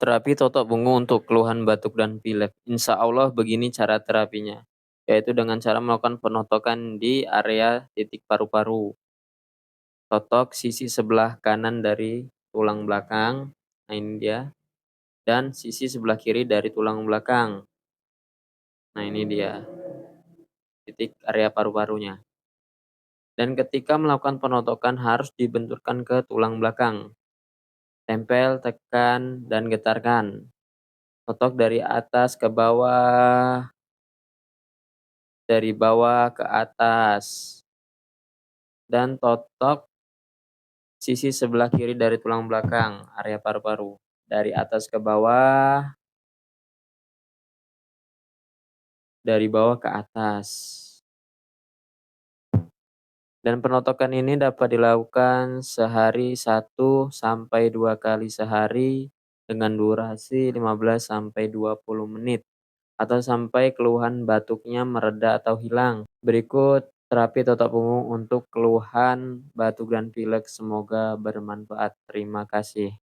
Terapi totok bungu untuk keluhan batuk dan pilek. Insya Allah begini cara terapinya, yaitu dengan cara melakukan penotokan di area titik paru-paru. Totok sisi sebelah kanan dari tulang belakang, nah ini dia, dan sisi sebelah kiri dari tulang belakang. Nah ini dia, titik area paru-parunya. Dan ketika melakukan penotokan harus dibenturkan ke tulang belakang. Tempel, tekan, dan getarkan. Totok dari atas ke bawah, dari bawah ke atas. Dan totok sisi sebelah kiri dari tulang belakang, area paru-paru. Dari atas ke bawah, dari bawah ke atas. Dan penotokan ini dapat dilakukan sehari 1 sampai 2 kali sehari dengan durasi 15 sampai 20 menit atau sampai keluhan batuknya mereda atau hilang. Berikut terapi totok punggung untuk keluhan batuk dan pilek, semoga bermanfaat. Terima kasih.